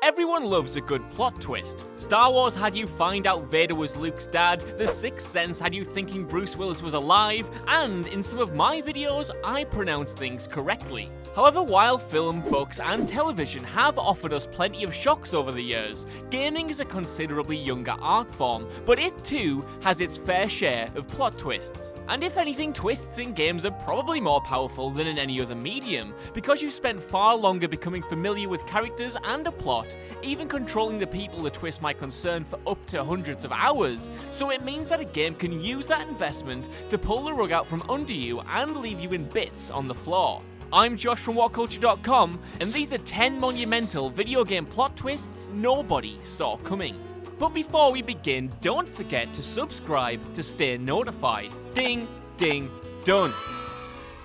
Everyone loves a good plot twist. Star Wars had you find out Vader was Luke's dad, The Sixth Sense had you thinking Bruce Willis was alive, and in some of my videos, I pronounce things correctly. However, while film, books, and television have offered us plenty of shocks over the years, gaming is a considerably younger art form, but it too has its fair share of plot twists. And if anything, twists in games are probably more powerful than in any other medium, because you've spent far longer becoming familiar with characters and a plot, even controlling the people the twist might concern for up to hundreds of hours, so it means that a game can use that investment to pull the rug out from under you and leave you in bits on the floor. I'm Josh from WhatCulture.com, and these are 10 monumental video game plot twists nobody saw coming. But before we begin, don't forget to subscribe to stay notified. Ding, ding, done.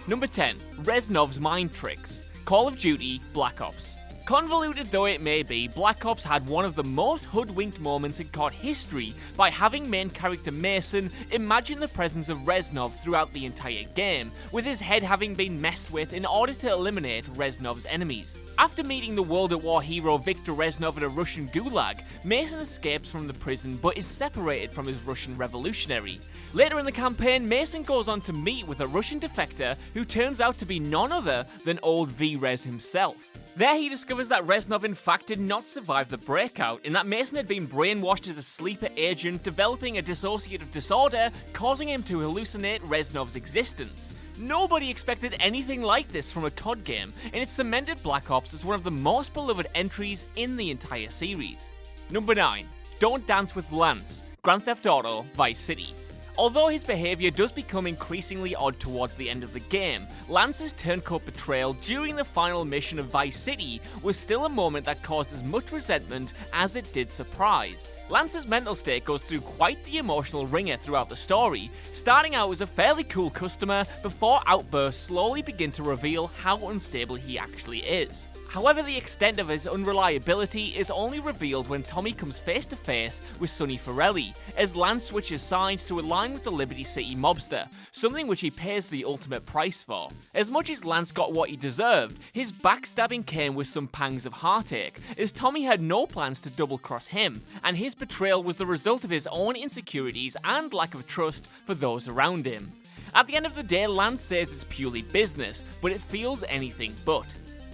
Number 10. REZNOV'S Mind Tricks. Call of Duty Black Ops. Convoluted though it may be, Black Ops had one of the most hoodwinked moments in COD history by having main character Mason imagine the presence of Reznov throughout the entire game, with his head having been messed with in order to eliminate Reznov's enemies. After meeting the World at War hero Viktor Reznov in a Russian gulag, Mason escapes from the prison but is separated from his Russian revolutionary. Later in the campaign, Mason goes on to meet with a Russian defector who turns out to be none other than old V-Rez himself. There he discovers that Reznov in fact did not survive the breakout, and that Mason had been brainwashed as a sleeper agent, developing a dissociative disorder, causing him to hallucinate Reznov's existence. Nobody expected anything like this from a COD game, and it cemented Black Ops as one of the most beloved entries in the entire series. Number 9. Don't Dance with Lance. Grand Theft Auto Vice City. Although his behaviour does become increasingly odd towards the end of the game, Lance's turncoat betrayal during the final mission of Vice City was still a moment that caused as much resentment as it did surprise. Lance's mental state goes through quite the emotional ringer throughout the story, starting out as a fairly cool customer before outbursts slowly begin to reveal how unstable he actually is. However, the extent of his unreliability is only revealed when Tommy comes face to face with Sonny Forelli, as Lance switches sides to align with the Liberty City mobster, something which he pays the ultimate price for. As much as Lance got what he deserved, his backstabbing came with some pangs of heartache, as Tommy had no plans to double-cross him, and his betrayal was the result of his own insecurities and lack of trust for those around him. At the end of the day, Lance says it's purely business, but it feels anything but.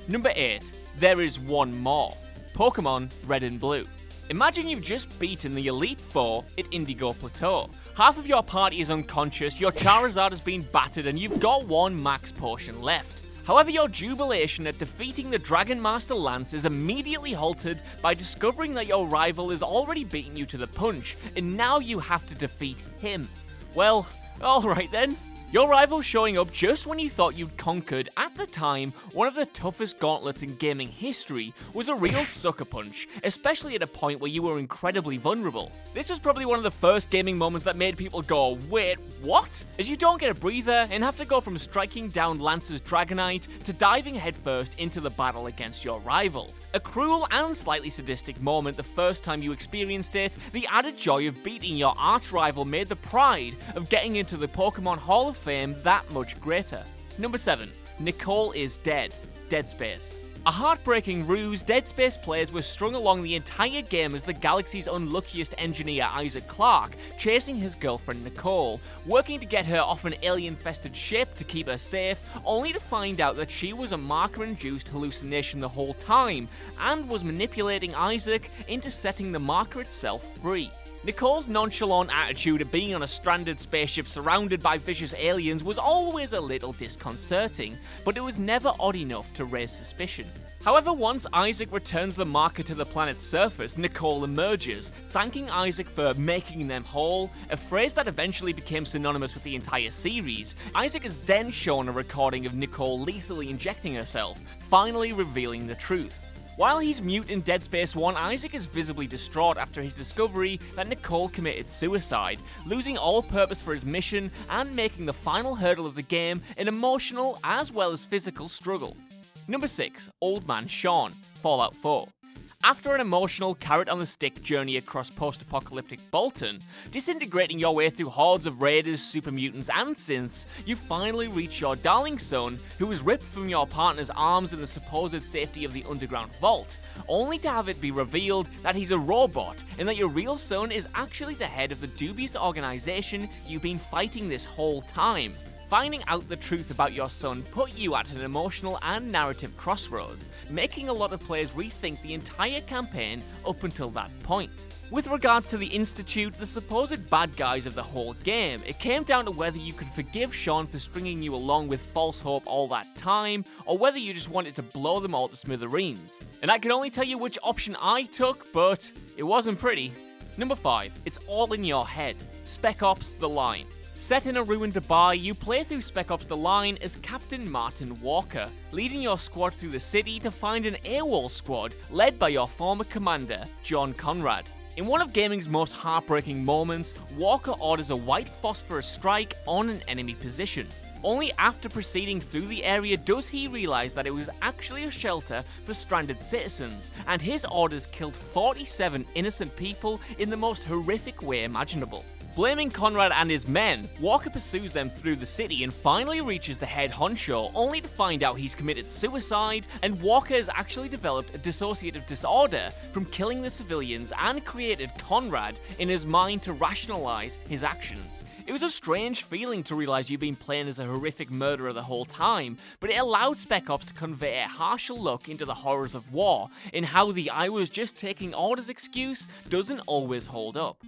Number 8. There is one more. Pokemon Red and Blue. Imagine you've just beaten the Elite Four at Indigo Plateau. Half of your party is unconscious, your Charizard has been battered, and you've got one max potion left. However, your jubilation at defeating the Dragon Master Lance is immediately halted by discovering that your rival has already beaten you to the punch, and now you have to defeat him. Well, alright then. Your rival showing up just when you thought you'd conquered, at the time, one of the toughest gauntlets in gaming history, was a real sucker punch, especially at a point where you were incredibly vulnerable. This was probably one of the first gaming moments that made people go, wait, what? As you don't get a breather and have to go from striking down Lance's Dragonite to diving headfirst into the battle against your rival. A cruel and slightly sadistic moment the first time you experienced it, the added joy of beating your arch-rival made the pride of getting into the Pokemon Hall of Fame that much greater. Number 7. Nicole is dead. Dead Space. A heartbreaking ruse, Dead Space players were strung along the entire game as the galaxy's unluckiest engineer Isaac Clarke, chasing his girlfriend Nicole, working to get her off an alien-infested ship to keep her safe, only to find out that she was a marker-induced hallucination the whole time, and was manipulating Isaac into setting the marker itself free. Nicole's nonchalant attitude of being on a stranded spaceship surrounded by vicious aliens was always a little disconcerting, but it was never odd enough to raise suspicion. However, once Isaac returns the marker to the planet's surface, Nicole emerges, thanking Isaac for making them whole, a phrase that eventually became synonymous with the entire series. Isaac is then shown a recording of Nicole lethally injecting herself, finally revealing the truth. While he's mute in Dead Space 1, Isaac is visibly distraught after his discovery that Nicole committed suicide, losing all purpose for his mission and making the final hurdle of the game an emotional as well as physical struggle. Number 6. Old Man Shaun, Fallout 4. After an emotional carrot-on-the-stick journey across post-apocalyptic Bolton, disintegrating your way through hordes of raiders, super mutants, and synths, you finally reach your darling son, who was ripped from your partner's arms in the supposed safety of the underground vault, only to have it be revealed that he's a robot and that your real son is actually the head of the dubious organization you've been fighting this whole time. Finding out the truth about your son put you at an emotional and narrative crossroads, making a lot of players rethink the entire campaign up until that point. With regards to the Institute, the supposed bad guys of the whole game, it came down to whether you could forgive Shaun for stringing you along with false hope all that time, or whether you just wanted to blow them all to smithereens. And I can only tell you which option I took, but it wasn't pretty. Number 5, it's all in your head. Spec Ops: The Line. Set in a ruined Dubai, you play through Spec Ops: The Line as Captain Martin Walker, leading your squad through the city to find an AWOL squad led by your former commander, John Conrad. In one of gaming's most heartbreaking moments, Walker orders a white phosphorus strike on an enemy position. Only after proceeding through the area does he realise that it was actually a shelter for stranded citizens, and his orders killed 47 innocent people in the most horrific way imaginable. Blaming Conrad and his men, Walker pursues them through the city and finally reaches the head honcho, only to find out he's committed suicide, and Walker has actually developed a dissociative disorder from killing the civilians and created Conrad in his mind to rationalise his actions. It was a strange feeling to realise you've been playing as a horrific murderer the whole time, but it allowed Spec Ops to convey a harsher look into the horrors of war, in how the "I was just taking orders" excuse doesn't always hold up.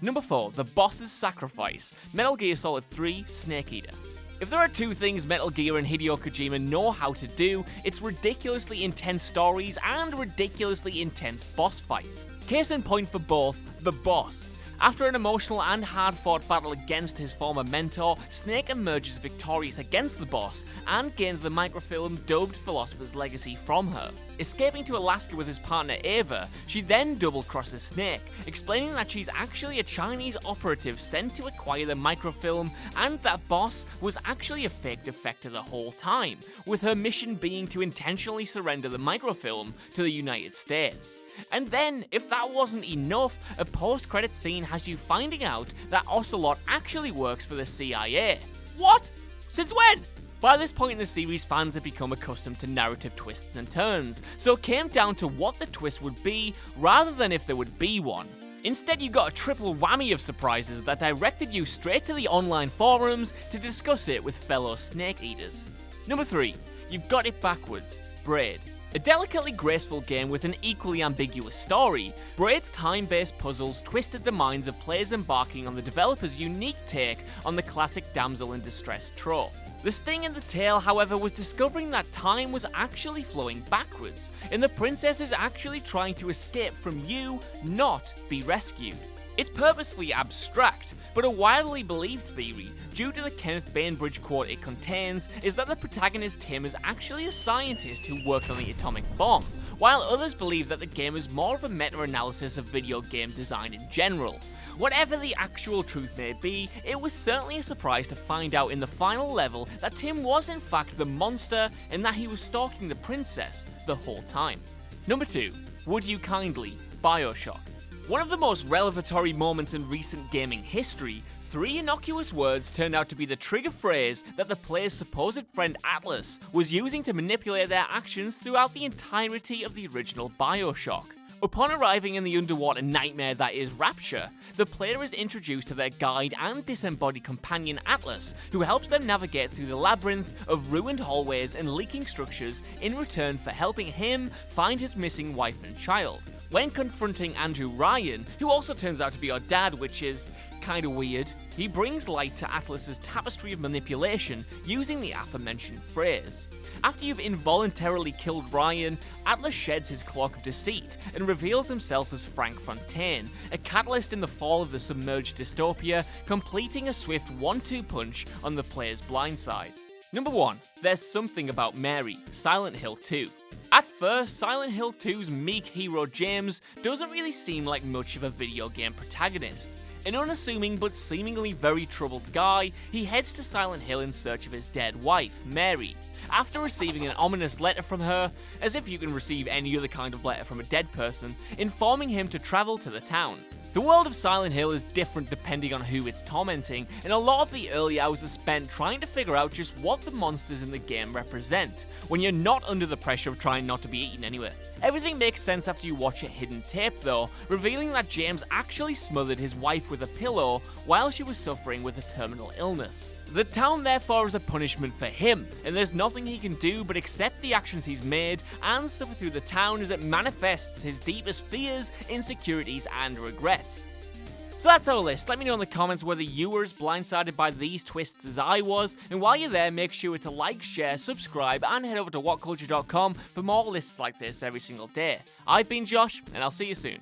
Number 4, The Boss's Sacrifice, Metal Gear Solid 3 Snake Eater. If there are two things Metal Gear and Hideo Kojima know how to do, it's ridiculously intense stories and ridiculously intense boss fights. Case in point for both, the boss. After an emotional and hard-fought battle against his former mentor, Snake emerges victorious against the boss and gains the microfilm dubbed Philosopher's Legacy from her. Escaping to Alaska with his partner Ava, she then double-crosses Snake, explaining that she's actually a Chinese operative sent to acquire the microfilm and that boss was actually a fake defector the whole time, with her mission being to intentionally surrender the microfilm to the United States. And then, if that wasn't enough, a post-credit scene has you finding out that Ocelot actually works for the CIA. What? Since when? By this point in the series, fans had become accustomed to narrative twists and turns, so it came down to what the twist would be rather than if there would be one. Instead, you got a triple whammy of surprises that directed you straight to the online forums to discuss it with fellow Snake Eaters. Number 3, you've got it backwards, BRAID. A delicately graceful game with an equally ambiguous story, BRAID's time-based puzzles twisted the minds of players embarking on the developer's unique take on the classic damsel in distress trope. The sting in the tail, however, was discovering that time was actually flowing backwards, and the princess is actually trying to escape from you, not be rescued. It's purposefully abstract, but a widely believed theory, due to the Kenneth Bainbridge quote it contains, is that the protagonist Tim is actually a scientist who worked on the atomic bomb, while others believe that the game is more of a meta-analysis of video game design in general. Whatever the actual truth may be, it was certainly a surprise to find out in the final level that Tim was in fact the monster and that he was stalking the princess the whole time. Number 2, Would You Kindly, BioShock. One of the most revelatory moments in recent gaming history, 3 innocuous words turned out to be the trigger phrase that the player's supposed friend Atlas was using to manipulate their actions throughout the entirety of the original BioShock. Upon arriving in the underwater nightmare that is Rapture, the player is introduced to their guide and disembodied companion Atlas, who helps them navigate through the labyrinth of ruined hallways and leaking structures in return for helping him find his missing wife and child. When confronting Andrew Ryan, who also turns out to be your dad, which is kinda weird, he brings light to Atlas's tapestry of manipulation using the aforementioned phrase. After you've involuntarily killed Ryan, Atlas sheds his cloak of deceit and reveals himself as Frank Fontaine, a catalyst in the fall of the submerged dystopia, completing a swift 1-2 punch on the player's blindside. Number 1, There's Something About Mary, Silent Hill 2. At first, Silent Hill 2's meek hero James doesn't really seem like much of a video game protagonist. An unassuming but seemingly very troubled guy, he heads to Silent Hill in search of his dead wife, Mary. After receiving an ominous letter from her, as if you can receive any other kind of letter from a dead person, informing him to travel to the town. The world of Silent Hill is different depending on who it's tormenting, and a lot of the early hours are spent trying to figure out just what the monsters in the game represent, when you're not under the pressure of trying not to be eaten anyway. Everything makes sense after you watch a hidden tape though, revealing that James actually smothered his wife with a pillow while she was suffering with a terminal illness. The town therefore is a punishment for him, and there's nothing he can do but accept the actions he's made and suffer through the town as it manifests his deepest fears, insecurities and regrets. So that's our list. Let me know in the comments whether you were as blindsided by these twists as I was, and while you're there, make sure to like, share, subscribe, and head over to whatculture.com for more lists like this every single day. I've been Josh, and I'll see you soon.